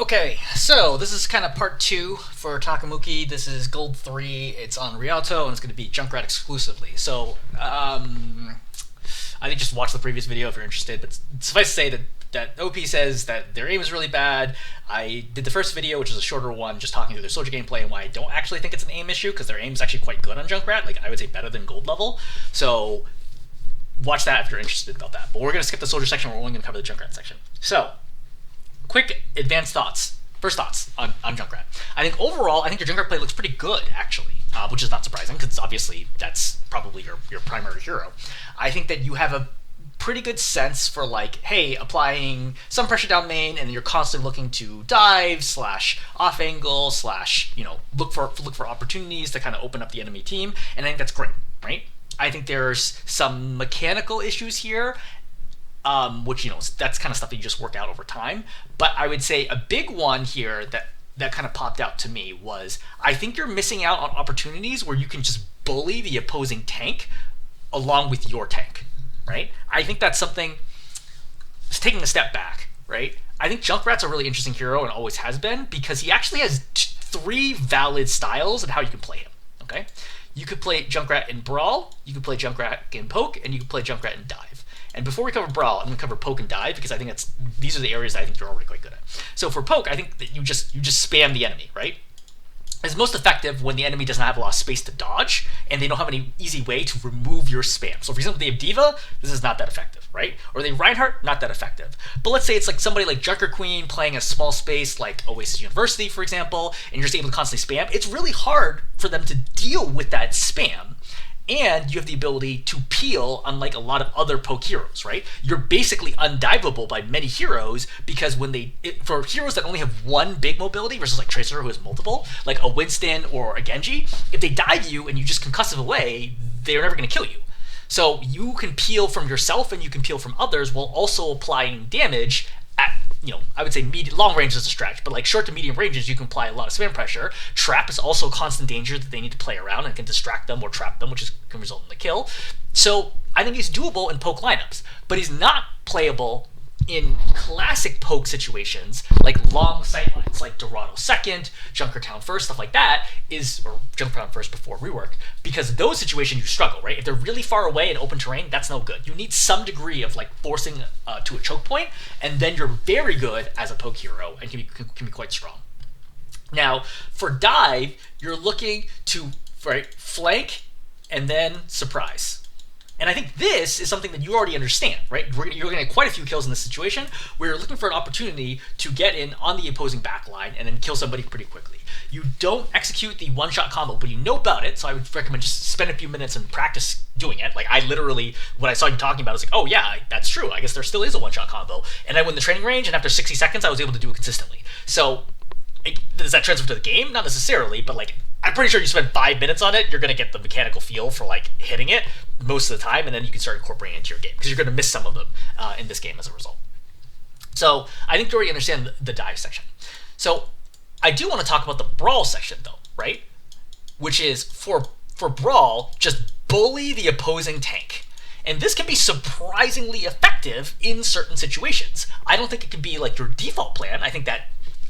Okay, so this is kind of part 2 for Takkamuumi. This is Gold 3. It's on Rialto, and it's going to be Junkrat exclusively. So, I think just watch the previous video if you're interested. But suffice to say that OP says that their aim is really bad. I did the first video, which is a shorter one, just talking through their soldier gameplay and why I don't actually think it's an aim issue, because their aim is actually quite good on Junkrat. Like, I would say better than Gold level. So, watch that if you're interested about that. But we're going to skip the soldier section. We're only going to cover the Junkrat section. So, quick advanced thoughts. First thoughts on Junkrat. I think overall, I think your Junkrat play looks pretty good, actually, which is not surprising because obviously that's probably your primary hero. I think that you have a pretty good sense for, like, hey, applying some pressure down main, and you're constantly looking to dive / off angle / look for opportunities to kind of open up the enemy team, and I think that's great, right? I think there's some mechanical issues here. Which, that's kind of stuff that you just work out over time. But I would say a big one here that kind of popped out to me was, I think you're missing out on opportunities where you can just bully the opposing tank along with your tank, right? I think that's something, just taking a step back, right? I think Junkrat's a really interesting hero and always has been, because he actually has 3 valid styles of how you can play him, okay? You could play Junkrat in Brawl, you could play Junkrat in Poke, and you could play Junkrat in Dive. And before we cover Brawl, I'm going to cover Poke and Dive, because I think these are the areas that I think you're already quite good at. So for Poke, I think that you just spam the enemy, right? It's most effective when the enemy doesn't have a lot of space to dodge, and they don't have any easy way to remove your spam. So for example, they have Diva, this is not that effective, right? Or they Reinhardt, not that effective. But let's say it's like somebody like Junker Queen playing a small space like Oasis University, for example, and you're just able to constantly spam. It's really hard for them to deal with that spam. And you have the ability to peel, unlike a lot of other Poke heroes, right? You're basically undiveable by many heroes, because for heroes that only have one big mobility versus like Tracer who has multiple, like a Winston or a Genji, if they dive you and you just concussive away, they're never going to kill you. So you can peel from yourself and you can peel from others while also applying damage at, I would say long range is a stretch, but like short to medium ranges, you can apply a lot of spam pressure. Trap is also a constant danger that they need to play around and can distract them or trap them, which can result in the kill. So I think he's doable in Poke lineups, but he's not playable in classic Poke situations, like long sightlines, like Dorado second, Junker Town first, stuff like that, or Junker Town first before rework, because those situations you struggle, right? If they're really far away in open terrain, that's no good. You need some degree of like forcing to a choke point, and then you're very good as a Poke hero and can be quite strong. Now, for Dive, you're looking to flank and then surprise. And I think this is something that you already understand, right? You're going to get quite a few kills in this situation where you're looking for an opportunity to get in on the opposing backline and then kill somebody pretty quickly. You don't execute the one-shot combo, but you know about it, so I would recommend just spend a few minutes and practice doing it. Like, I literally, when I saw you talking about it, I was like, oh yeah, that's true. I guess there still is a one-shot combo. And I went in the training range, and after 60 seconds, I was able to do it consistently. So, does that transfer to the game? Not necessarily, but like, I'm pretty sure you spend 5 minutes on it, you're going to get the mechanical feel for like hitting it most of the time, and then you can start incorporating it into your game, because you're going to miss some of them in this game as a result. So I think you already understand the dive section. So I do want to talk about the Brawl section though, right? Which is for Brawl, just bully the opposing tank. And this can be surprisingly effective in certain situations. I don't think it can be like your default plan. I think that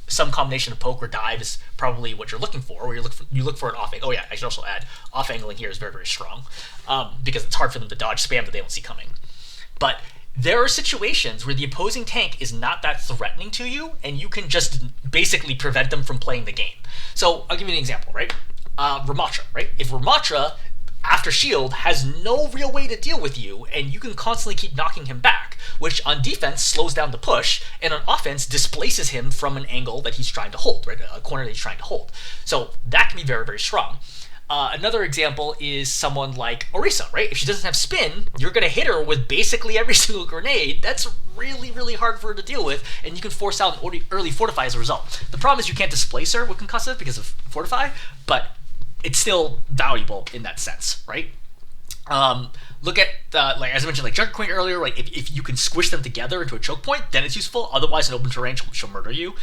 some combination of Poke or Dive is probably what you're looking for, where you look for an off angle. Oh yeah, I should also add, off angling here is very, very strong, because it's hard for them to dodge spam that they don't see coming. But there are situations where the opposing tank is not that threatening to you, and you can just basically prevent them from playing the game. So I'll give you an example, right? Ramatra, right? If Ramatra, after shield, has no real way to deal with you, and you can constantly keep knocking him back, which on defense slows down the push, and on offense displaces him from an angle that he's trying to hold, right? A corner that he's trying to hold. So that can be very, very strong. Another example is someone like Orisa, right? If she doesn't have spin, you're going to hit her with basically every single grenade. That's really, really hard for her to deal with, and you can force out an early Fortify as a result. The problem is you can't displace her with Concussive because of Fortify, but it's still valuable in that sense, right? Look at, like as I mentioned, like Junker Queen earlier, like if you can squish them together into a choke point, then it's useful. Otherwise, in open terrain, she'll murder you.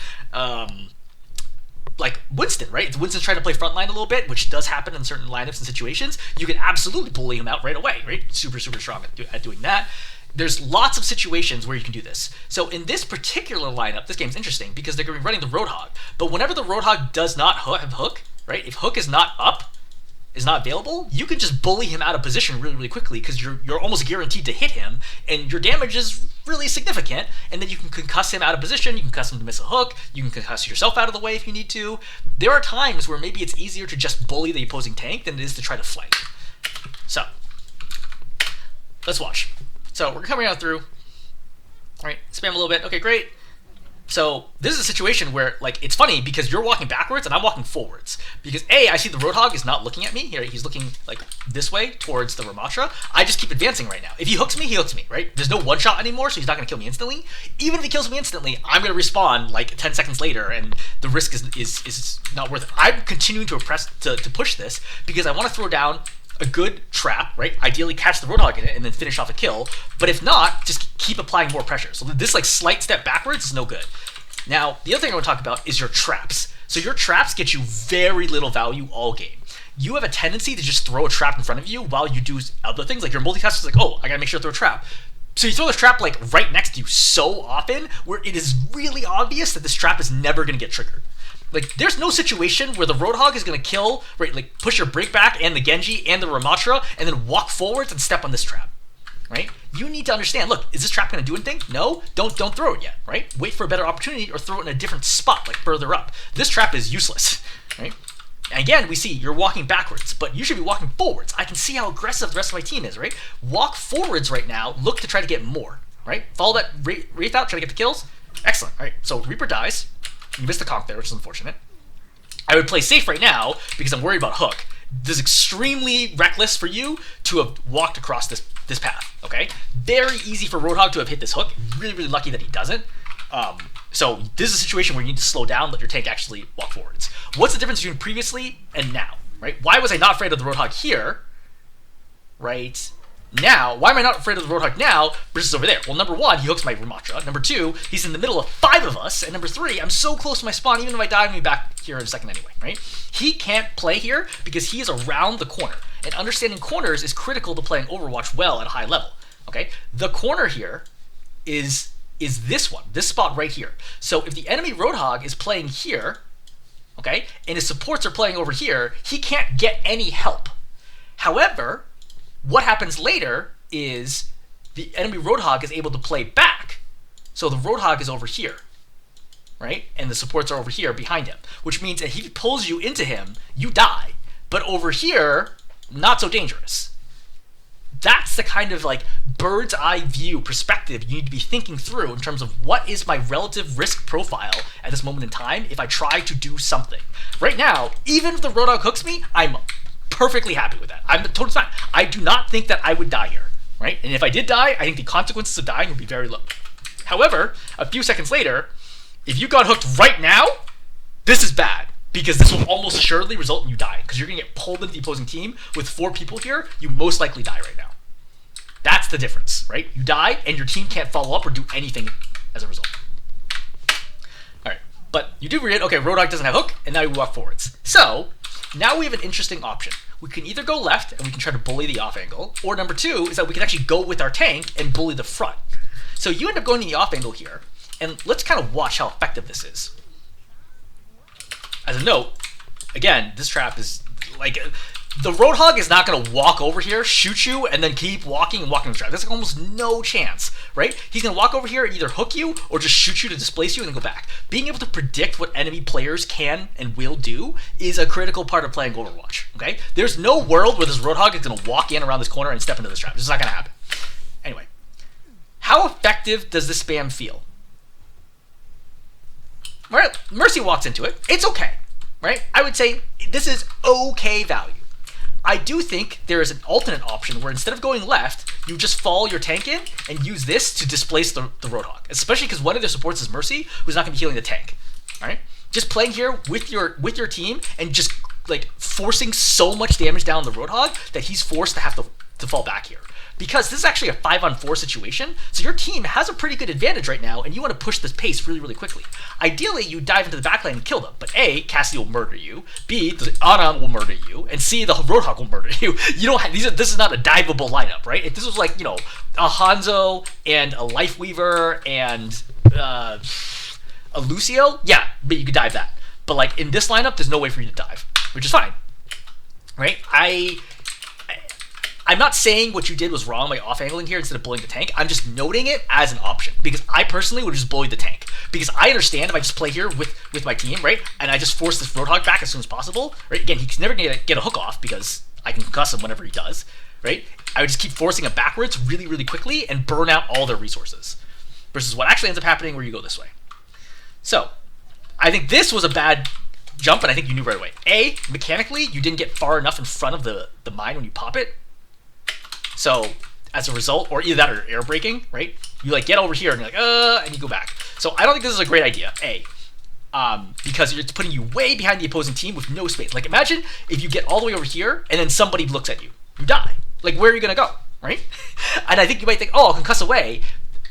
Like Winston, right? If Winston's trying to play frontline a little bit, which does happen in certain lineups and situations, you can absolutely bully him out right away, right? Super, super strong at doing that. there's lots of situations where you can do this. So in this particular lineup, this game's interesting because they're going to be running the Roadhog. But whenever the Roadhog does not have Hook, right? If Hook is not up, is not available, you can just bully him out of position really, really quickly because you're almost guaranteed to hit him, and your damage is really significant. And then you can concuss him out of position. You can concuss him to miss a hook. You can concuss yourself out of the way if you need to. There are times where maybe it's easier to just bully the opposing tank than it is to try to flank. So let's watch. So we're coming out through. All right, spam a little bit. Okay, great. So this is a situation where, like, it's funny because you're walking backwards and I'm walking forwards. Because A, I see the Roadhog is not looking at me. Here, he's looking, like, this way towards the Ramatra. I just keep advancing right now. If he hooks me, he hooks me, right? There's no one-shot anymore, so he's not going to kill me instantly. Even if he kills me instantly, I'm going to respawn, like, 10 seconds later, and the risk is not worth it. I'm continuing to push this because I want to throw down a good trap, right? Ideally catch the Roadhog in it and then finish off a kill. But if not, just keep applying more pressure. So this like slight step backwards is no good. Now, the other thing I want to talk about is your traps. So your traps get you very little value all game. You have a tendency to just throw a trap in front of you while you do other things. Like your multitask is like, oh, I gotta make sure to throw a trap. So you throw this trap like right next to you so often where it is really obvious that this trap is never gonna get triggered. Like, there's no situation where the Roadhog is going to kill, right, like, push your break back and the Genji and the Ramatra and then walk forwards and step on this trap, right? You need to understand, look, is this trap going to do anything? No? Don't throw it yet, right? Wait for a better opportunity or throw it in a different spot, like further up. This trap is useless, right? And again, we see you're walking backwards, but you should be walking forwards. I can see how aggressive the rest of my team is, right? Walk forwards right now, look to try to get more, right? Follow that Wraith out, try to get the kills. Excellent, all right, so Reaper dies. You missed the conk there, which is unfortunate. I would play safe right now because I'm worried about Hook. This is extremely reckless for you to have walked across this path, okay? Very easy for Roadhog to have hit this hook. Really, really lucky that he doesn't. So this is a situation where you need to slow down, let your tank actually walk forwards. What's the difference between previously and now, right? Why was I not afraid of the Roadhog here, right? Now, why am I not afraid of the Roadhog now versus over there? Well, number one, he hooks my Ramatra. Number two, he's in the middle of 5 of us. And number three, I'm so close to my spawn, even if I die, I'm going to be back here in a second anyway, right? He can't play here because he is around the corner. And understanding corners is critical to playing Overwatch well at a high level, okay? The corner here is this one, this spot right here. So if the enemy Roadhog is playing here, okay, and his supports are playing over here, he can't get any help. However, what happens later is the enemy Roadhog is able to play back. So the Roadhog is over here, right? And the supports are over here behind him, which means that if he pulls you into him, you die. But over here, not so dangerous. That's the kind of like bird's eye view perspective you need to be thinking through in terms of what is my relative risk profile at this moment in time if I try to do something. Right now, even if the Roadhog hooks me, I'm perfectly happy with that. I'm totally fine. I do not think that I would die here, right? And if I did die, I think the consequences of dying would be very low. However, a few seconds later, if you got hooked right now, this is bad because this will almost assuredly result in you dying because you're going to get pulled into the opposing team with 4 people here. You most likely die right now. That's the difference, right? You die and your team can't follow up or do anything as a result. All right, but you do read, okay, Roadhog doesn't have hook, and now we walk forwards. So now we have an interesting option. We can either go left and we can try to bully the off angle, or number 2 is that we can actually go with our tank and bully the front. So you end up going to the off angle here, and let's kind of watch how effective this is. As a note, again, this trap is like, the Roadhog is not going to walk over here, shoot you, and then keep walking and walking the trap. There's like almost no chance, right? He's going to walk over here and either hook you or just shoot you to displace you and then go back. Being able to predict what enemy players can and will do is a critical part of playing Overwatch, okay? There's no world where this Roadhog is going to walk in around this corner and step into this trap. This is not going to happen. Anyway, how effective does this spam feel? Right? Mercy walks into it. It's okay, right? I would say this is okay value. I do think there is an alternate option where instead of going left, you just follow your tank in and use this to displace the Roadhog. Especially because one of their supports is Mercy, who's not going to be healing the tank. All right, just playing here with your team and just like forcing so much damage down the Roadhog that he's forced to have to fall back here. because this is actually a 5-on-4 situation, so your team has a pretty good advantage right now, and you want to push this pace really, really quickly. Ideally, you dive into the backline and kill them, but A, Cassie will murder you, B, the Anam will murder you, and C, the Roadhog will murder you. You don't have, this is not a diveable lineup, right? If this was like, a Hanzo and a Lifeweaver and a Lucio, yeah, but you could dive that. But like in this lineup, there's no way for you to dive, which is fine, right? I'm not saying what you did was wrong by off-angling here instead of bullying the tank. I'm just noting it as an option because I personally would just bully the tank because I understand if I just play here with my team, right, and I just force this Roadhog back as soon as possible, right? Again, he's never gonna get a hook off because I can concuss him whenever he does, right? I would just keep forcing him backwards really, really quickly and burn out all their resources versus what actually ends up happening where you go this way. So I think this was a bad jump, and I think you knew right away. A, mechanically, you didn't get far enough in front of the mine when you pop it. So as a result, or either that or air braking, right? You like get over here and you're like, and you go back. So I don't think this is a great idea, A, because it's putting you way behind the opposing team with no space. Like imagine if you get all the way over here and then somebody looks at you. You die. Like where are you gonna go, right? And I think you might think, oh, I'll concuss away.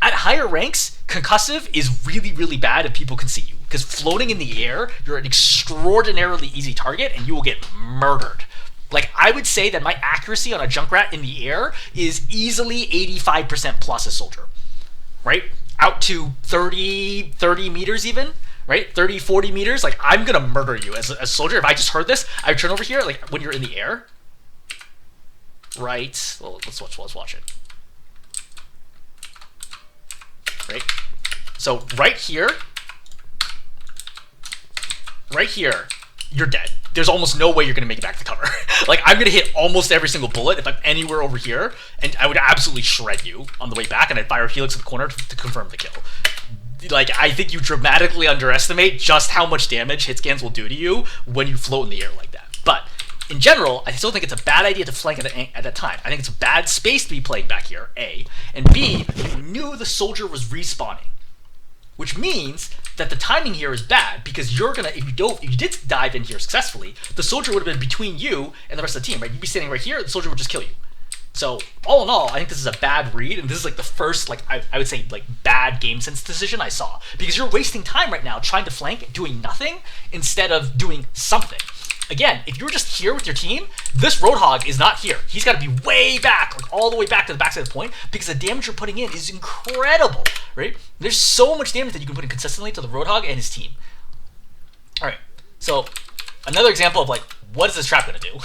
At higher ranks, concussive is really, really bad if people can see you. Because floating in the air, you're an extraordinarily easy target and you will get murdered. Like, I would say that my accuracy on a Junkrat in the air is easily 85% plus a soldier, right? Out to 30 meters even, right? 30, 40 meters. Like, I'm going to murder you as a soldier. If I just heard this, I would turn over here, like, when you're in the air. Right. Well, let's watch it. Right? So, right here, you're dead. There's almost no way you're going to make it back to cover. Like, I'm going to hit almost every single bullet if I'm anywhere over here, and I would absolutely shred you on the way back, and I'd fire Helix in the corner to confirm the kill. Like, I think you dramatically underestimate just how much damage hit scans will do to you when you float in the air like that. But in general, I still think it's a bad idea to flank at that time. I think it's a bad space to be playing back here, A. And B, you knew the soldier was respawning, which means that the timing here is bad because you're gonna, if you did dive in here successfully, the soldier would have been between you and the rest of the team, right? You'd be standing right here, the soldier would just kill you. So all in all, I think this is a bad read, and this is like the first, like I would say, like bad game sense decision I saw because you're wasting time right now trying to flank, doing nothing instead of doing something. Again, if you're just here with your team, this Roadhog is not here. He's got to be way back, like all the way back to the backside of the point, because the damage you're putting in is incredible, right? There's so much damage that you can put in consistently to the Roadhog and his team. All right, so another example of like, what is this trap going to do?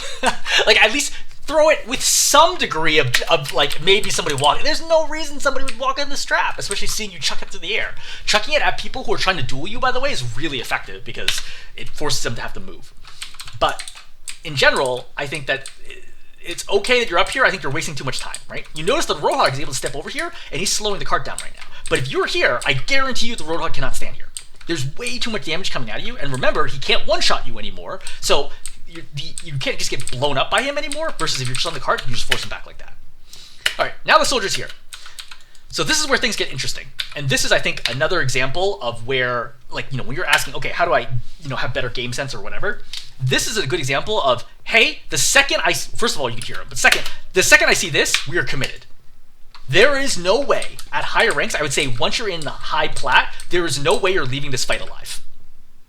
Like, at least throw it with some degree of like maybe somebody walking. There's no reason somebody would walk in this trap, especially seeing you chuck it through the air. Chucking it at people who are trying to duel you, by the way, is really effective because it forces them to have to move. But in general, I think that it's okay that you're up here. I think you're wasting too much time, right? You notice the Roadhog is able to step over here, and he's slowing the cart down right now. But if you're here, I guarantee you the Roadhog cannot stand here. There's way too much damage coming out of you, and remember, he can't one-shot you anymore, so you can't just get blown up by him anymore, versus if you're just on the cart, you just force him back like that. All right, now the soldier's here. So this is where things get interesting. And this is, I think, another example of where, like, when you're asking, okay, how do I, have better game sense or whatever? This is a good example of, hey, first of all, you can hear him, but second, the second I see this, we are committed. There is no way at higher ranks, I would say once you're in the high plat, there is no way you're leaving this fight alive.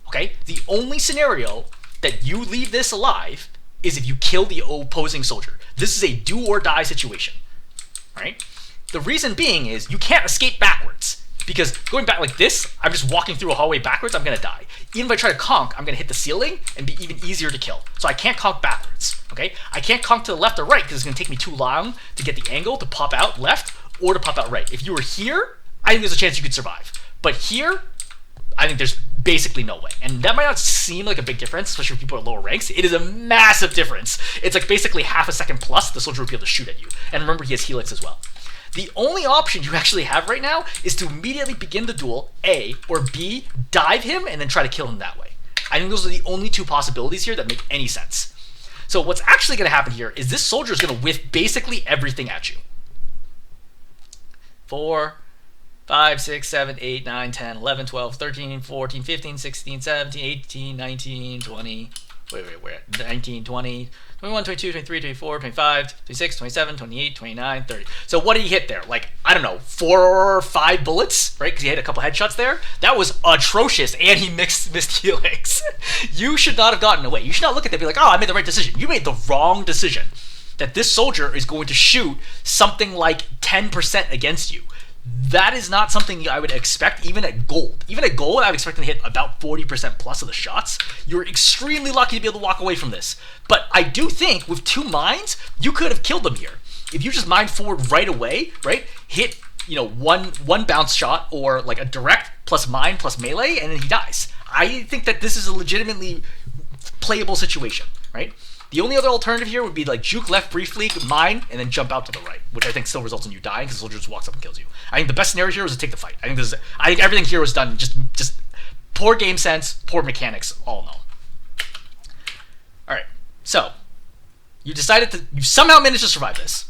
Okay? The only scenario that you leave this alive is if you kill the opposing soldier. This is a do or die situation. All right? The reason being is you can't escape backwards. Because going back like this, I'm just walking through a hallway backwards, I'm going to die. Even if I try to conk, I'm going to hit the ceiling and be even easier to kill. So I can't conk backwards, okay? I can't conk to the left or right because it's going to take me too long to get the angle to pop out left or to pop out right. If you were here, I think there's a chance you could survive. But here, I think there's basically no way. And that might not seem like a big difference, especially for people at lower ranks. It is a massive difference. It's like basically half a second plus the soldier would be able to shoot at you. And remember, he has Helix as well. The only option you actually have right now is to immediately begin the duel, A, or B, dive him and then try to kill him that way. I think those are the only two possibilities here that make any sense. So what's actually going to happen here is this soldier is going to whiff basically everything at you. 4, 5, 6, 7, 8, 9, 10, 11, 12, 13, 14, 15, 16, 17, 18, 19, 20, we're at 19, 20, 21, 22, 23, 24, 25, 26, 27, 28, 29, 30. So what did he hit there? Like, I don't know, 4 or 5 bullets, right? Because he had a couple headshots there. That was atrocious, and he missed Helix. You should not have gotten away. You should not look at that and be like, oh, I made the right decision. You made the wrong decision. That this soldier is going to shoot something like 10% against you. That is not something I would expect even at gold. Even at gold, I would expect him to hit about 40% plus of the shots. You're extremely lucky to be able to walk away from this. But I do think with 2 mines, you could have killed them here. If you just mine forward right away, right, hit, you know, one bounce shot or like a direct plus mine plus melee, and then he dies. I think that this is a legitimately playable situation, right? The only other alternative here would be like juke left briefly, mine, and then jump out to the right, which I think still results in you dying because the soldier just walks up and kills you. I think the best scenario here was to take the fight. I think everything here was done just poor game sense, poor mechanics, all in all. All right, so you somehow managed to survive this.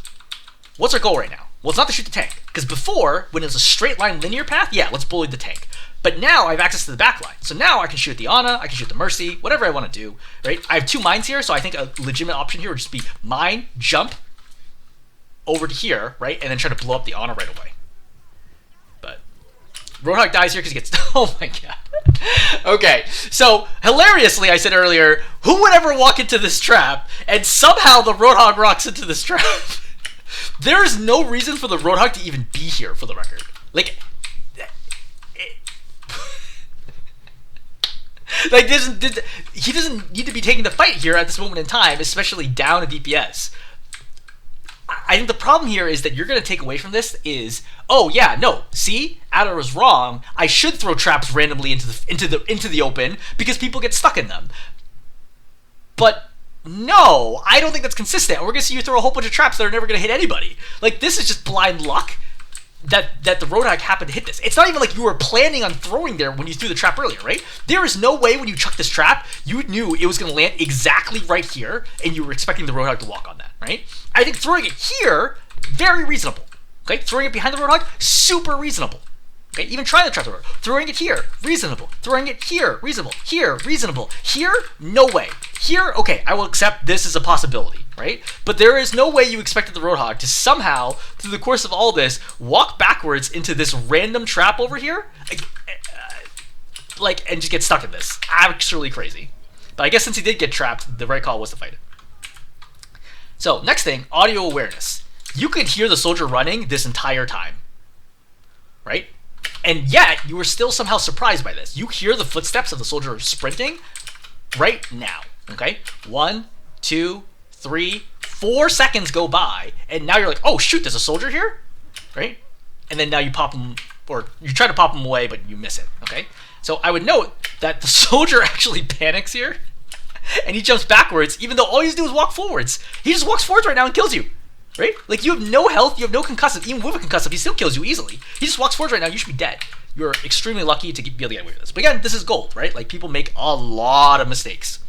What's our goal right now? Well, it's not to shoot the tank, because before, when it was a straight line linear path, yeah, let's bully the tank. But now I have access to the back line. So now I can shoot the Ana, I can shoot the Mercy, whatever I want to do, right? I have 2 mines here, so I think a legitimate option here would just be mine, jump over to here, right? And then try to blow up the Ana right away. But Roadhog dies here because he gets... Oh my god. Okay, so hilariously, I said earlier, who would ever walk into this trap? And somehow the Roadhog rocks into this trap. There is no reason for the Roadhog to even be here, for the record. Like... Like, he doesn't need to be taking the fight here at this moment in time, especially down a DPS. I think the problem here is that you're going to take away from this is, oh yeah, no, see, Adder was wrong. I should throw traps randomly into the open because people get stuck in them. But no, I don't think that's consistent. We're going to see you throw a whole bunch of traps that are never going to hit anybody. Like, this is just blind luck that the Roadhog happened to hit this. It's not even like you were planning on throwing there when you threw the trap earlier, right? There is no way when you chucked this trap, you knew it was going to land exactly right here, and you were expecting the Roadhog to walk on that, right? I think throwing it here, very reasonable. Okay, throwing it behind the Roadhog, super reasonable. Okay, even trying to trap the Roadhog. Throwing it here, reasonable. Throwing it here, reasonable. Here, reasonable. Here, no way. Here, okay, I will accept this as a possibility, right? But there is no way you expected the Roadhog to somehow, through the course of all this, walk backwards into this random trap over here, like, and just get stuck in this. Actually crazy. But I guess since he did get trapped, the right call was to fight it. So, next thing, audio awareness. You could hear the soldier running this entire time, right? And yet, you were still somehow surprised by this. You hear the footsteps of the soldier sprinting right now, okay? 1, 2, 3, 4 seconds go by, and now you're like, oh shoot, there's a soldier here, right? And then now you pop him, or you try to pop him away, but you miss it, okay? So I would note that the soldier actually panics here, and he jumps backwards, even though all you do is walk forwards. He just walks forwards right now and kills you, right? Like, you have no health, you have no concussive. Even with a concussive, he still kills you easily. He just walks forwards right now, you should be dead. You're extremely lucky to be able to get away with this. But again, this is gold, right? Like, people make a lot of mistakes.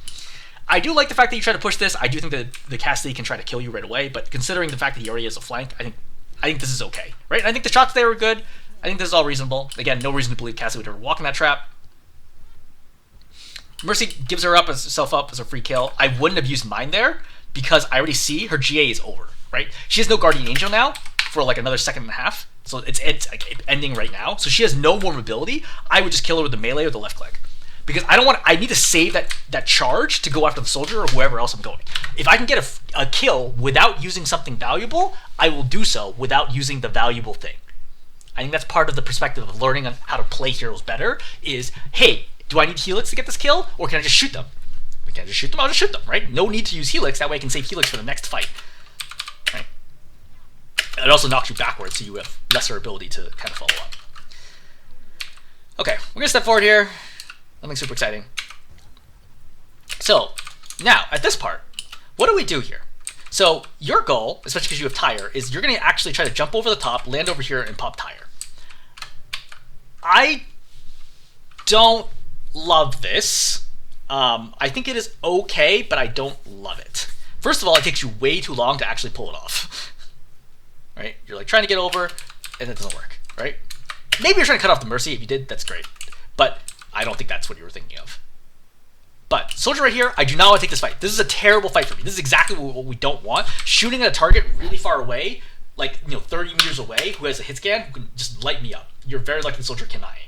I do like the fact that you try to push this. I do think that the Cassidy can try to kill you right away, but considering the fact that he already has a flank, I think this is okay, right? I think the shots there were good. I think this is all reasonable. Again, no reason to believe Cassidy would ever walk in that trap. Mercy gives herself up as a free kill. I wouldn't have used mine there because I already see her GA is over, right? She has no Guardian Angel now for like another second and a half. So it's like ending right now. So she has no more mobility. I would just kill her with the melee or the left click. Because I need to save that charge to go after the soldier or whoever else I'm going. If I can get a kill without using something valuable, I will do so without using the valuable thing. I think that's part of the perspective of learning on how to play heroes better is, hey, do I need Helix to get this kill, or can I just shoot them? If I can just shoot them, I'll just shoot them, right? No need to use Helix, that way I can save Helix for the next fight. Right? It also knocks you backwards, so you have lesser ability to kind of follow up. Okay, we're going to step forward here. Nothing super exciting. So, now, at this part, what do we do here? So, your goal, especially because you have Tire, is you're going to actually try to jump over the top, land over here, and pop Tire. I don't love this. I think it is okay, but I don't love it. First of all, it takes you way too long to actually pull it off. Right? You're like trying to get over, and it doesn't work, right? Maybe you're trying to cut off the Mercy. If you did, that's great. But I don't think that's what you were thinking of. But Soldier right here, I do not want to take this fight. This is a terrible fight for me. This is exactly what we don't want. Shooting at a target really far away, like 30 meters away, who has a hit scan, who can just light me up. You're very lucky the Soldier cannot aim.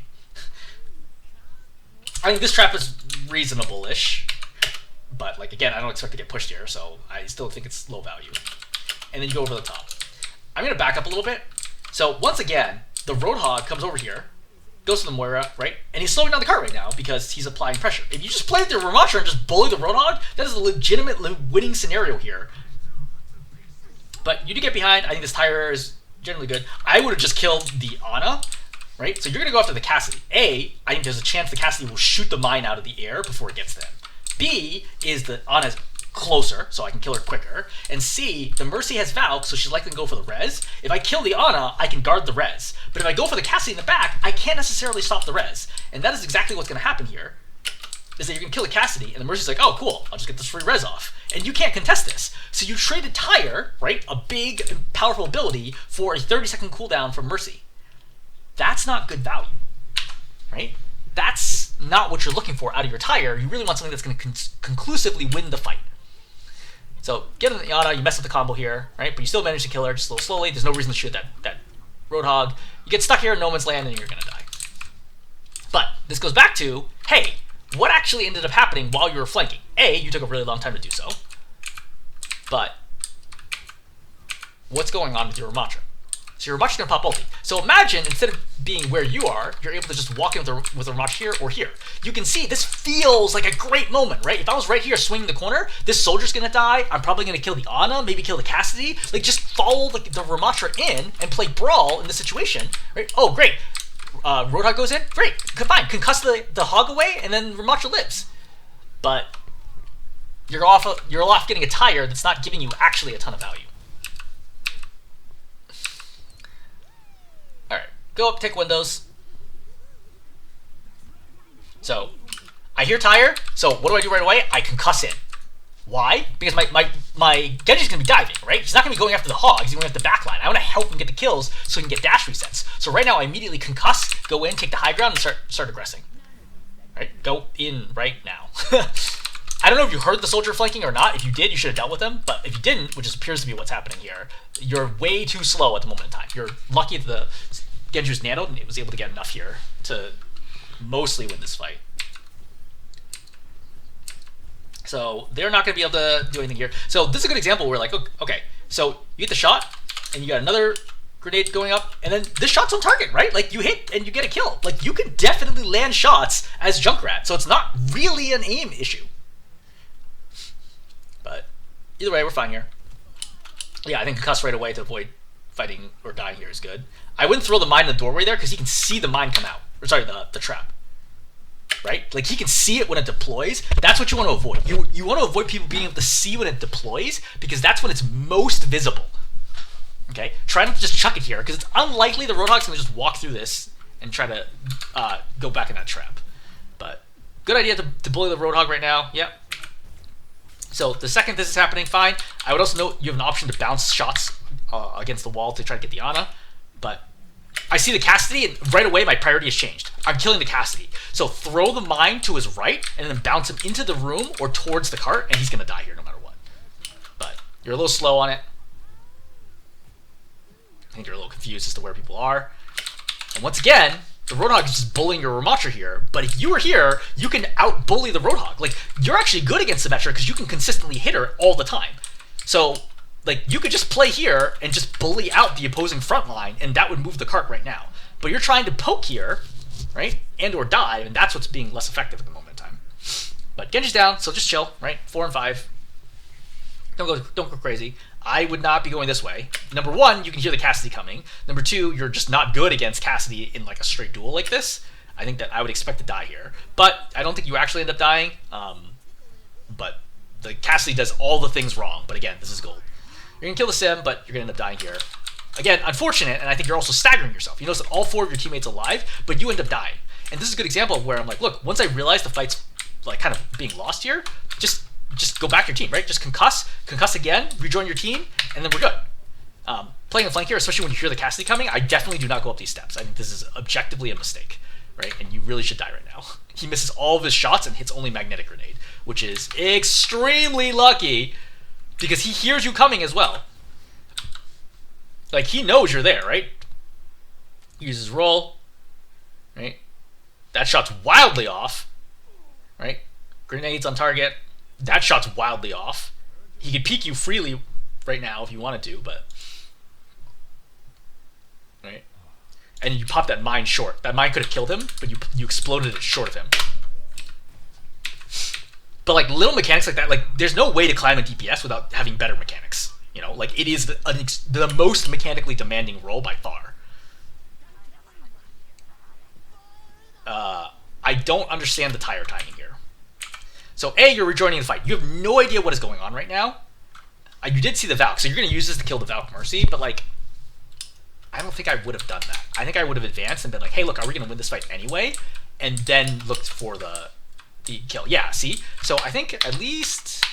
I think this trap is reasonable-ish, but like again, I don't expect to get pushed here, so I still think it's low value. And then you go over the top. I'm gonna back up a little bit. So once again, the Roadhog comes over here, goes to the Moira, right? And he's slowing down the cart right now because he's applying pressure. If you just play with your Ramattra and just bully the Roadhog, that is a legitimate winning scenario here. But you do get behind. I think this tire is generally good. I would have just killed the Ana. Right? So you're going to go after the Cassidy. A, I think there's a chance the Cassidy will shoot the mine out of the air before it gets to them. B, is the Ana's closer, so I can kill her quicker. And C, the Mercy has Valk, so she's likely to go for the res. If I kill the Ana, I can guard the res. But if I go for the Cassidy in the back, I can't necessarily stop the res. And that is exactly what's going to happen here, is that you're going to kill the Cassidy, and the Mercy's like, oh, cool, I'll just get this free res off. And you can't contest this. So you traded Tire, right, a big, powerful ability, for a 30-second cooldown from Mercy. That's not good value, right? That's not what you're looking for out of your Tire. You really want something that's going to conclusively win the fight. So get in the Ana, you mess up the combo here, right? But you still manage to kill her just a little slowly. There's no reason to shoot that Roadhog. You get stuck here in no man's land and you're going to die. But this goes back to, hey, what actually ended up happening while you were flanking? A, you took a really long time to do so. But what's going on with your Ramattra? So your Ramattra's going to pop ulti. So imagine, instead of being where you are, you're able to just walk in with a Ramattra here or here. You can see this feels like a great moment, right? If I was right here swinging the corner, this Soldier's going to die. I'm probably going to kill the Ana, maybe kill the Cassidy. Like, just follow the Ramattra in and play Brawl in this situation, right? Oh, great. Roadhog goes in. Great. Fine. Concuss the Hog away, and then Ramattra lives. But you're off getting a Tire that's not giving you actually a ton of value. Go up, take windows. So, I hear Tire, so what do I do right away? I concuss in. Why? Because my Genji's going to be diving, right? He's not going to be going after the Hog, he's going after the backline. I want to help him get the kills so he can get dash resets. So right now I immediately concuss, go in, take the high ground, and start aggressing. Right? Go in right now. I don't know if you heard the Soldier flanking or not. If you did, you should have dealt with him. But if you didn't, which appears to be what's happening here, you're way too slow at the moment in time. You're lucky that the Genji's nanoed and it was able to get enough here to mostly win this fight. So they're not going to be able to do anything here. So this is a good example where, like, okay, so you get the shot and you got another grenade going up, and then this shot's on target, right? Like, you hit and you get a kill. Like, you can definitely land shots as Junkrat, so it's not really an aim issue. But either way, we're fine here. Yeah, I think concuss right away to avoid fighting or dying here is good. I wouldn't throw the mine in the doorway there because he can see the mine come out. Or sorry, the trap. Right? Like, he can see it when it deploys. That's what you want to avoid. You want to avoid people being able to see when it deploys because that's when it's most visible. Okay? Try not to just chuck it here because it's unlikely the Roadhog's going to just walk through this and try to go back in that trap. But good idea to bully the Roadhog right now. Yep. So the second this is happening, fine. I would also note you have an option to bounce shots against the wall to try to get the Ana. But I see the Cassidy, and right away my priority has changed. I'm killing the Cassidy. So throw the mine to his right, and then bounce him into the room or towards the cart, and he's going to die here no matter what. But you're a little slow on it. I think you're a little confused as to where people are. And once again, the Roadhog is just bullying your Ramattra here. But if you were here, you can out-bully the Roadhog. Like, you're actually good against Symmetra because you can consistently hit her all the time. So, like, you could just play here and just bully out the opposing front line, and that would move the cart right now. But you're trying to poke here, right, and or dive, and that's what's being less effective at the moment in time. But Genji's down, so just chill, right? 4 and 5. Don't go crazy. I would not be going this way. Number one, you can hear the Cassidy coming. Number two, you're just not good against Cassidy in like a straight duel like this. I think that I would expect to die here. But I don't think you actually end up dying. But the Cassidy does all the things wrong. But again, this is gold. You're going to kill the Sim, but you're going to end up dying here. Again, unfortunate, and I think you're also staggering yourself. You notice that all 4 of your teammates alive, but you end up dying. And this is a good example of where I'm like, look, once I realize the fight's like kind of being lost here, just go back to your team, right? Just concuss again, rejoin your team, and then we're good. Playing the flank here, especially when you hear the Cassidy coming, I definitely do not go up these steps. I think this is objectively a mistake. right? And you really should die right now. He misses all of his shots and hits only magnetic grenade, which is extremely lucky because he hears you coming as well. Like, he knows you're there, right? Uses roll, right? That shot's wildly off, right? Grenades on target. That shot's wildly off. He could peek you freely right now if you wanted to, but... Right? And you pop that mine short. That mine could have killed him, but you exploded it short of him. But, like, little mechanics like that, like, there's no way to climb a DPS without having better mechanics. You know, like, it is the most mechanically demanding role by far. I don't understand the tire timing here. So, A, you're rejoining the fight. You have no idea what is going on right now. You did see the Valk, so you're going to use this to kill the Valk Mercy, but, like, I don't think I would have done that. I think I would have advanced and been like, hey, look, are we going to win this fight anyway? And then looked for the kill. Yeah, see? So I think at least...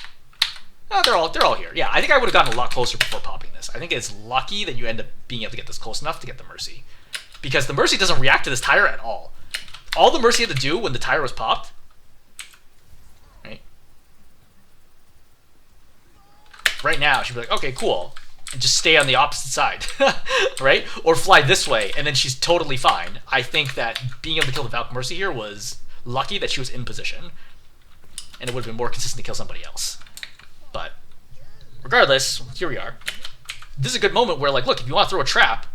they're all here. Yeah, I think I would have gotten a lot closer before popping this. I think it's lucky that you end up being able to get this close enough to get the Mercy. Because the Mercy doesn't react to this tire at all. All the Mercy had to do when the tire was popped... Right now, she'd be like, okay, cool. And just stay on the opposite side, right? Or fly this way, and then she's totally fine. I think that being able to kill the Valk Mercy here was lucky that she was in position. And it would have been more consistent to kill somebody else. But regardless, here we are. This is a good moment where, like, look, if you want to throw a trap,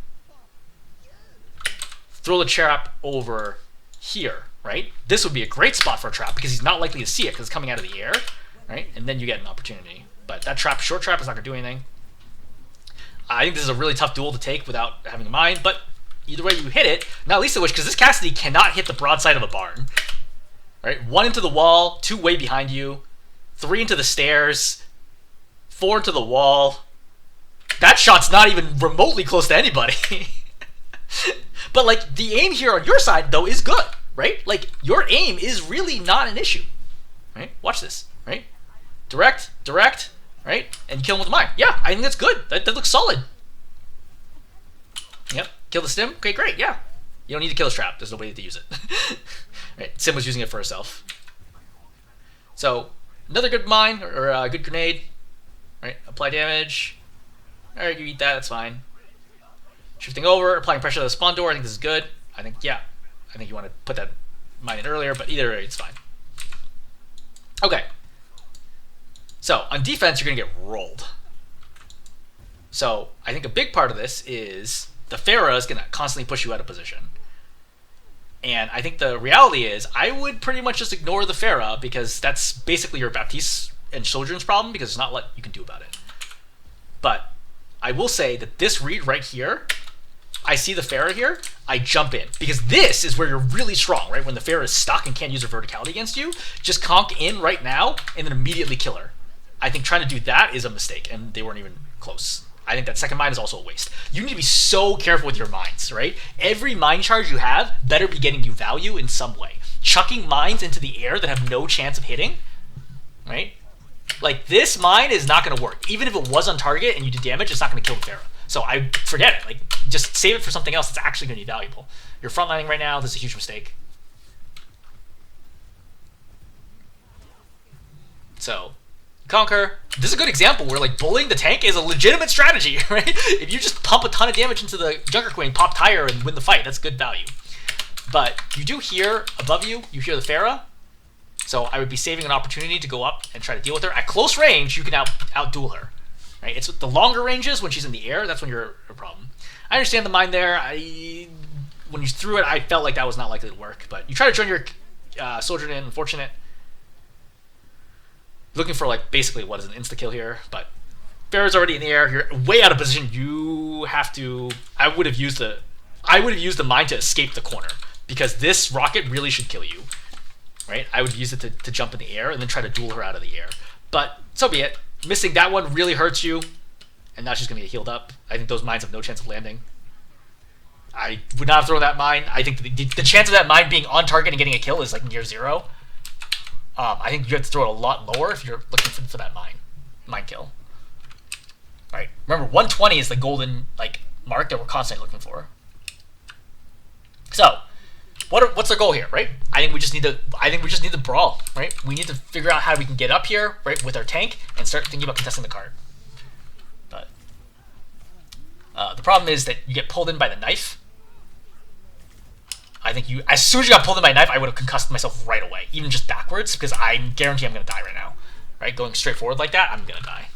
throw the trap over here, right? This would be a great spot for a trap because he's not likely to see it because it's coming out of the air, right? And then you get an opportunity. But that trap, short trap, is not going to do anything. I think this is a really tough duel to take without having a mine, but either way you hit it, not least of which, because this Cassidy cannot hit the broadside of a barn. Right? 1 into the wall, 2 way behind you, 3 into the stairs, 4 into the wall. That shot's not even remotely close to anybody. But, like, the aim here on your side, though, is good, right? Like, your aim is really not an issue. Right? Watch this, right? Direct, right? And kill him with a mine. Yeah, I think that's good. That looks solid. Yep. Kill the stim? Okay, great, yeah. You don't need to kill his trap. There's no way to use it. Right, Sim was using it for herself. So, another good mine, or a good grenade. Right, apply damage. Alright, you eat that, that's fine. Shifting over, applying pressure to the spawn door. I think this is good. I think you want to put that mine in earlier, but either way, it's fine. Okay. So, on defense, you're going to get rolled. So, I think a big part of this is the Pharah is going to constantly push you out of position. And I think the reality is, I would pretty much just ignore the Pharah because that's basically your Baptiste and Sojourn's problem because there's not a lot you can do about it. But I will say that this read right here, I see the Pharah here, I jump in. Because this is where you're really strong, right? When the Pharah is stuck and can't use her verticality against you, just conk in right now and then immediately kill her. I think trying to do that is a mistake, and they weren't even close. I think that second mine is also a waste. You need to be so careful with your mines, right? Every mine charge you have better be getting you value in some way. Chucking mines into the air that have no chance of hitting, right? Like, this mine is not going to work. Even if it was on target and you did damage, it's not going to kill the Pharah. So I forget it. Like, just save it for something else that's actually going to be valuable. You're frontlining right now. This is a huge mistake. So... Conquer. This is a good example where, like, bullying the tank is a legitimate strategy, right? If you just pump a ton of damage into the Junkrat Queen, pop tire, and win the fight, that's good value. But you do hear above you, you hear the Pharah. So I would be saving an opportunity to go up and try to deal with her. At close range, you can out-duel her. Right? It's the longer ranges, when she's in the air, that's when you're a problem. I understand the mine there. When you threw it, I felt like that was not likely to work. But you try to join your Sojourn in, unfortunate. Looking for, like, basically what is an insta-kill here, but Pharah's already in the air. You're way out of position. You have to... I would have used the mine to escape the corner, because this rocket really should kill you, right? I would use it to jump in the air and then try to duel her out of the air. But so be it. Missing that one really hurts you, and now she's going to get healed up. I think those mines have no chance of landing. I would not have thrown that mine. I think the chance of that mine being on target and getting a kill is, like, near 0. I think you have to throw it a lot lower if you're looking for that mine kill. All right, remember 120 is the golden, like, mark that we're constantly looking for. So What's our goal here, right? I think we just need to brawl, right? We need to figure out how we can get up here, right, with our tank and start thinking about contesting the card. But the problem is that you get pulled in by the knife. I think as soon as you got pulled in by a knife, I would have concussed myself right away, even just backwards, because I guarantee I'm going to die right now. Right? Going straight forward like that, I'm going to die.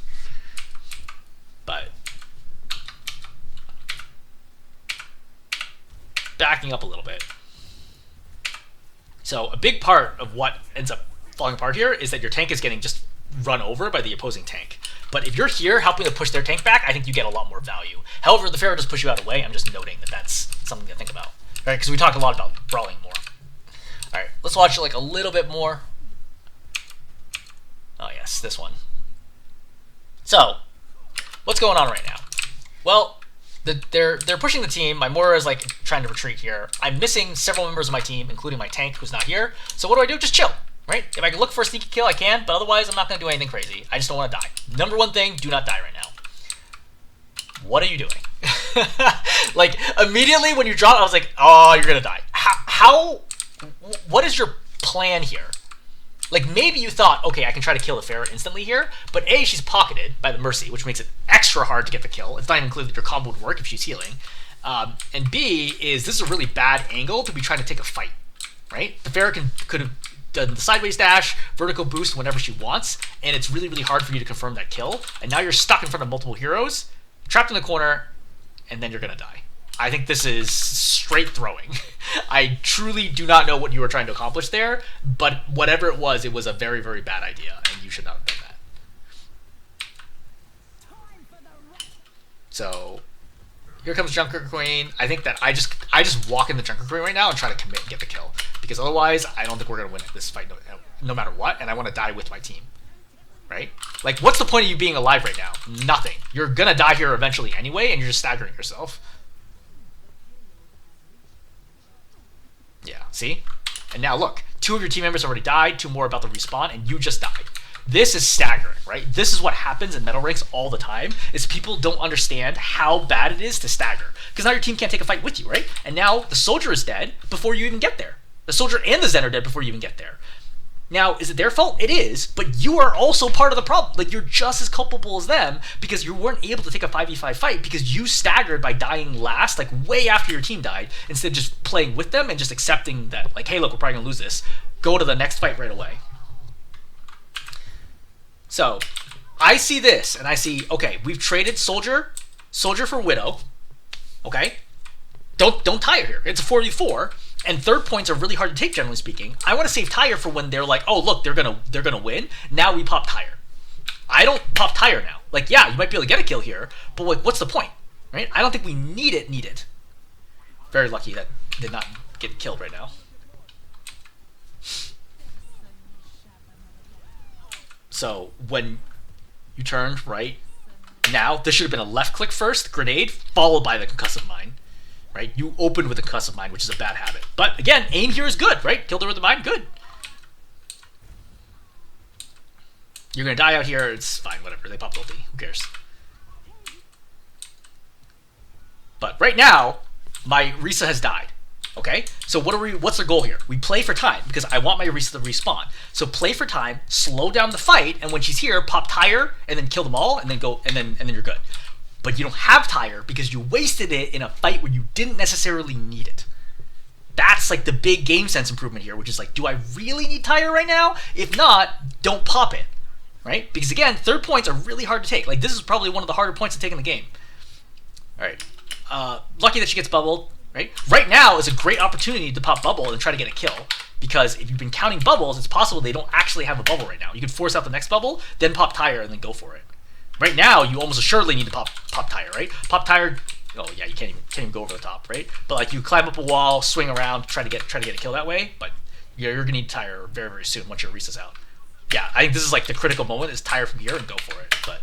But backing up a little bit. So a big part of what ends up falling apart here is that your tank is getting just run over by the opposing tank. But if you're here helping to push their tank back, I think you get a lot more value. However, the Pharaoh does push you out of the way. I'm just noting that that's something to think about. Right, because we talked a lot about brawling more. All right, let's watch like a little bit more. Oh yes, this one. So, what's going on right now? Well, they're pushing the team. My Moira is like trying to retreat here. I'm missing several members of my team, including my tank, who's not here. So what do? Just chill, right? If I can look for a sneaky kill, I can. But otherwise, I'm not going to do anything crazy. I just don't want to die. Number one thing: do not die right now. What are you doing? Like, immediately when you dropped, I was like, oh, you're gonna die. What is your plan here? Like, maybe you thought, okay, I can try to kill the Pharaoh instantly here, but A, she's pocketed by the Mercy, which makes it extra hard to get the kill. It's not even clear that your combo would work if she's healing. And B, this is a really bad angle to be trying to take a fight, right? The Pharaoh could have done the sideways dash, vertical boost whenever she wants, and it's really, really hard for you to confirm that kill. And now you're stuck in front of multiple heroes, trapped in the corner, and then you're gonna die. I think this is straight throwing. I truly do not know what you were trying to accomplish there, but whatever it was a very, very bad idea, and you should not have done that. So here comes Junkrat Queen. I think that I just walk in the Junkrat Queen right now and try to commit and get the kill, because otherwise I don't think we're gonna win this fight no matter what, and I want to die with my team. Right? Like, what's the point of you being alive right now? Nothing. You're gonna die here eventually anyway, and you're just staggering yourself. Yeah, see? And now look, 2 of your team members already died, 2 more about to respawn, and you just died. This is staggering, right? This is what happens in Metal Ranks all the time, is people don't understand how bad it is to stagger. Because now your team can't take a fight with you, right? And now the soldier is dead before you even get there. The soldier and the Zen are dead before you even get there. Now, is it their fault? It is, but you are also part of the problem. Like, you're just as culpable as them because you weren't able to take a 5v5 fight because you staggered by dying last, like way after your team died, instead of just playing with them and just accepting that, like, hey, look, we're probably going to lose this. Go to the next fight right away. So, I see this, and I see, okay, we've traded Soldier for Widow, okay? Don't tire here. It's a 4v4. And third points are really hard to take, generally speaking. I want to save Tire for when they're like, oh, look, they're gonna win. Now we pop Tire. I don't pop Tire now. Like, yeah, you might be able to get a kill here, but like, what's the point, right? I don't think we need it. Very lucky that did not get killed right now. So when you turn right, now this should have been a left click first, grenade, followed by the concussive mine. Right? You opened with a concussive mine, which is a bad habit. But again, aim here is good, right? Killed her with the mine, good. You're gonna die out here, it's fine, whatever. They popped ulti, who cares? But right now, my Risa has died. Okay? So what's the goal here? We play for time, because I want my Risa to respawn. So play for time, slow down the fight, and when she's here, pop Tire, and then kill them all, and then go, and then you're good. But you don't have Tire because you wasted it in a fight where you didn't necessarily need it. That's like the big game sense improvement here, which is like, do I really need Tire right now? If not, don't pop it, right? Because again, third points are really hard to take. Like, this is probably one of the harder points to take in the game. All right, lucky that she gets bubbled, right? Right now is a great opportunity to pop bubble and try to get a kill, because if you've been counting bubbles, it's possible they don't actually have a bubble right now. You could force out the next bubble, then pop Tire, and then go for it. Right now, you almost assuredly need to pop Tire, right? Pop Tire. Oh yeah, you can't even go over the top, right? But like, you climb up a wall, swing around, try to get a kill that way. But you're gonna need Tire very, very soon once your Risa's out. Yeah, I think this is like the critical moment, is Tire from here and go for it. But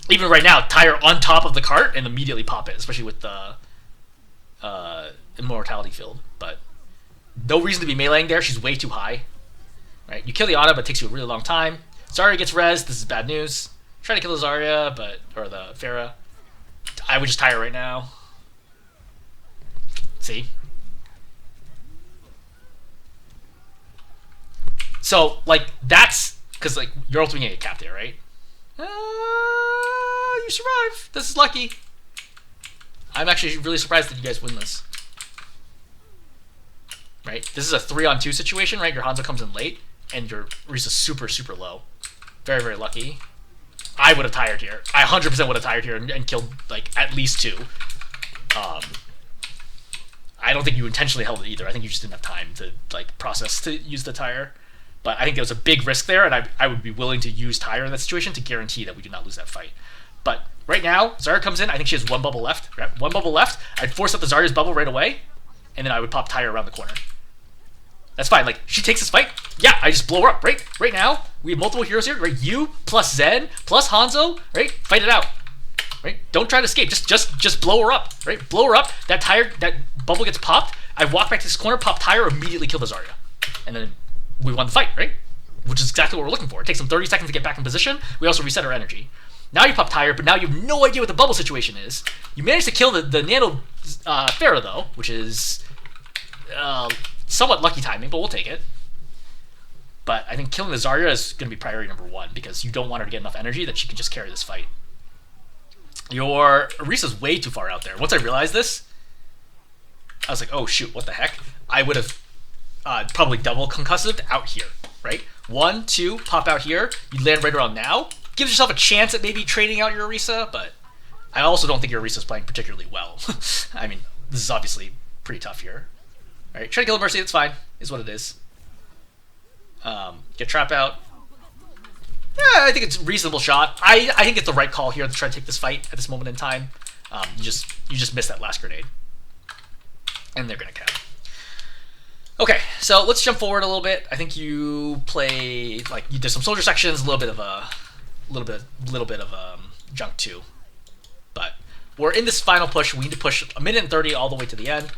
even right now, Tire on top of the cart and immediately pop it, especially with the immortality field. But no reason to be meleeing there. She's way too high, right? You kill the Ana, but it takes you a really long time. Zarya gets res. This is bad news. Trying to kill the Zarya, or the Pharah. I would just Tire right now. See? So, like, that's because, like, you're ultimately gonna get capped here, right? You survive. This is lucky. I'm actually really surprised that you guys win this. Right? This is a 3-on-2 situation, right? Your Hanzo comes in late, and your Risa's super, super low. Very, very lucky. I would have tired here. I 100% would have tired here and killed, like, at least 2. I don't think you intentionally held it either. I think you just didn't have time to, like, process to use the tire. But I think there was a big risk there, and I would be willing to use tire in that situation to guarantee that we do not lose that fight. But right now, Zarya comes in. I think she has 1 bubble left. Right? 1 bubble left. I'd force up the Zarya's bubble right away, and then I would pop tire around the corner. That's fine. Like, she takes this fight. Yeah, I just blow her up. Right now, we have multiple heroes here. Right, you plus Zen plus Hanzo. Right, fight it out. Right, don't try to escape. Just blow her up. Right, blow her up. That bubble gets popped. I walk back to this corner, pop tire, immediately kill the Zarya, and then we won the fight. Right, which is exactly what we're looking for. It takes them 30 seconds to get back in position. We also reset our energy. Now you pop tire, but now you have no idea what the bubble situation is. You managed to kill the nano Pharah though, which is somewhat lucky timing, but we'll take it. But I think killing the Zarya is going to be priority number 1 because you don't want her to get enough energy that she can just carry this fight. Your Orisa's way too far out there. Once I realized this, I was like, oh shoot, what the heck? I would have probably double concussive out here, right? 1, 2, pop out here. You land right around now. Gives yourself a chance at maybe trading out your Orisa, but I also don't think your Orisa's playing particularly well. I mean, this is obviously pretty tough here. All right, try to kill a Mercy, that's fine. Is what it is. Get trap out. Yeah, I think it's a reasonable shot. I think it's the right call here to try to take this fight at this moment in time. You just missed that last grenade. And they're gonna cap. Okay, so let's jump forward a little bit. I think you play like you did some soldier sections, a little bit of junk too. But we're in this final push. We need to push 1 minute and 30 all the way to the end.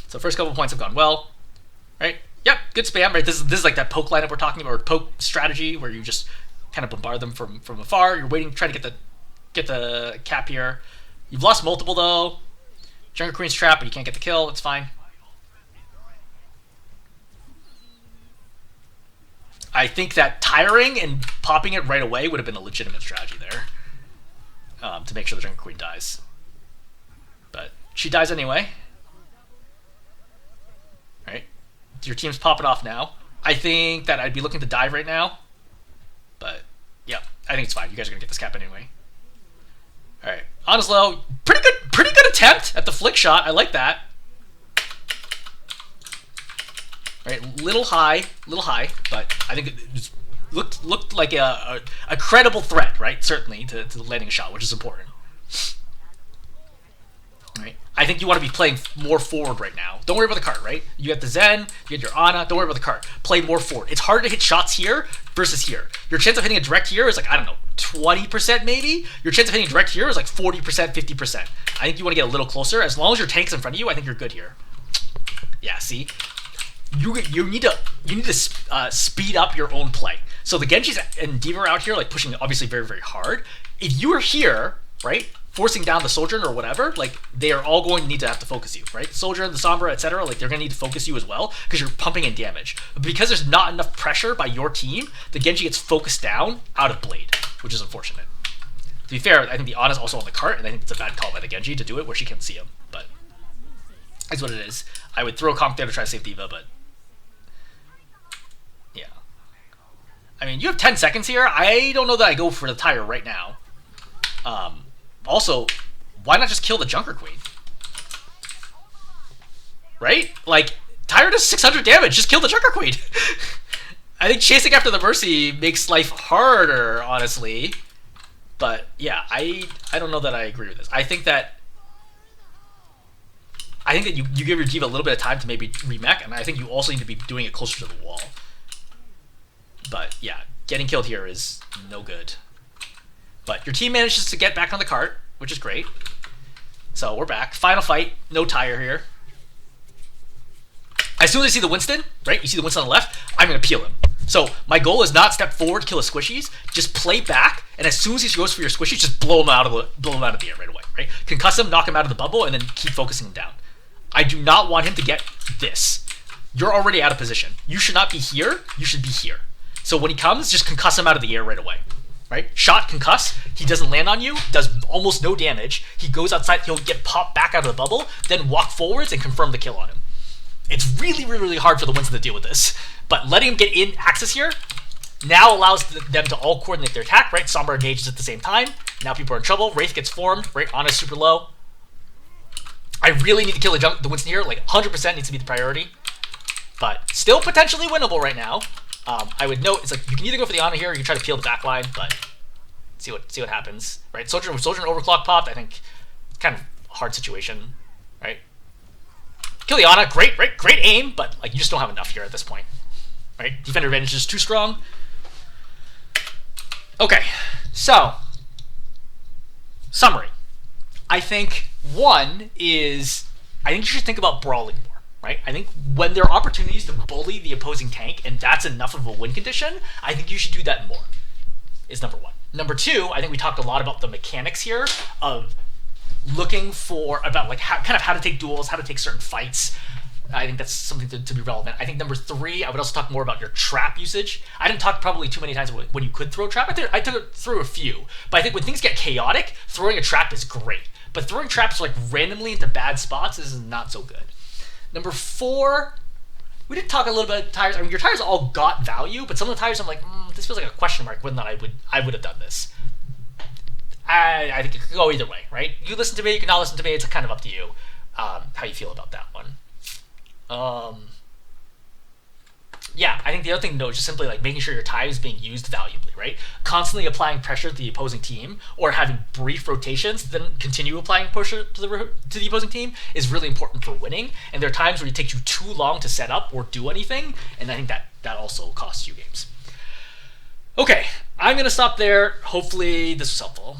So first couple points have gone well, right? Yep, good spam, right? This is like that poke lineup we're talking about, or poke strategy where you just kind of bombard them from afar. You're waiting, trying to get the cap here. You've lost multiple though. Junker Queen's trap, but you can't get the kill. It's fine. I think that tiring and popping it right away would have been a legitimate strategy there to make sure the Junker Queen dies. But she dies anyway. Right? Your team's popping off now. I think that I'd be looking to dive right now. But, yeah, I think it's fine. You guys are going to get this cap anyway. Alright. Onslow, pretty good attempt at the flick shot. I like that. Right, little high, but I think it looked like a credible threat, right? Certainly to landing a shot, which is important. Right, I think you want to be playing more forward right now. Don't worry about the cart, right? You get the Zen, you get your Ana. Don't worry about the cart. Play more forward. It's hard to hit shots here versus here. Your chance of hitting a direct here is like, I don't know, 20% maybe. Your chance of hitting a direct here is like 40%, 50%. I think you want to get a little closer. As long as your tank's in front of you, I think you're good here. Yeah, see. You need to speed up your own play. So the Genjis and D.Va are out here like pushing obviously very, very hard. If you are here, right, forcing down the Sojourner or whatever, like they are all going to need to have to focus you, right? Sojourner, the Sombra, etc. Like they're going to need to focus you as well because you're pumping in damage. But because there's not enough pressure by your team, the Genji gets focused down out of Blade, which is unfortunate. To be fair, I think the Ana's also on the cart, and I think it's a bad call by the Genji to do it where she can't see him. But that's what it is. I would throw Conk there to try to save D.Va, but yeah. I mean, you have 10 seconds here. I don't know that I go for the tire right now. Also, why not just kill the Junker Queen? Right? Like, tire does 600 damage. Just kill the Junker Queen. I think chasing after the Mercy makes life harder, honestly. But yeah, I don't know that I agree with this. I think that you give your D.Va a little bit of time to maybe remech, and I think you also need to be doing it closer to the wall. But yeah, getting killed here is no good. But your team manages to get back on the cart, which is great. So we're back. Final fight. No tire here. As soon as I see the Winston, right? You see the Winston on the left, I'm going to peel him. So my goal is not step forward, kill his squishies. Just play back, and as soon as he goes for your squishies, just blow him out of the air right away, right? Concuss him, knock him out of the bubble, and then keep focusing him down. I do not want him to get this. you're already out of position. You should not be here. You should be here. So when he comes, just concuss him out of the air right away. Right? Shot, concuss. He doesn't land on you. Does almost no damage. He goes outside. He'll get popped back out of the bubble. Then walk forwards and confirm the kill on him. It's really, really, really hard for the Winston to deal with this. But letting him get in access here now allows them to all coordinate their attack. Right? Sombra engages at the same time. Now people are in trouble. Wraith gets formed. Right? Ana's super low. I really need to kill the Winston here. Like 100% needs to be the priority. But still potentially winnable right now. I would note it's like you can either go for the Ana here or you can try to peel the back line, but see what happens. Right? Soldier overclock popped. I think it's kind of a hard situation. Right? Kill the Ana. Great aim, but like you just don't have enough here at this point. Right? Defender advantage is too strong. Okay, so summary. I think one is I think you should think about brawling more. Right? I think when there are opportunities to bully the opposing tank and that's enough of a win condition, I think you should do that more, is number one. Number two, I think we talked a lot about the mechanics here of looking for, about like how to take duels, how to take certain fights. I think that's something to be relevant. I think number three, I would also talk more about your trap usage. I didn't talk probably too many times when you could throw a trap. I took through a few. But I think when things get chaotic, throwing a trap is great. But throwing traps like randomly into bad spots is not so good. Number four, we did talk a little bit about tires. I mean, your tires all got value, but some of the tires I'm like, this feels like a question mark whether or not I would have done this. I think it could go either way, right? You listen to me, you can not listen to me. It's kind of up to you how you feel about that one. Yeah, I think the other thing to note is just simply like making sure your tire is being used valuably, right? Constantly applying pressure to the opposing team or having brief rotations, then continue applying pressure to the opposing team is really important for winning. And there are times where it takes you too long to set up or do anything, and I think that also costs you games. Okay, I'm going to stop there. Hopefully this was helpful.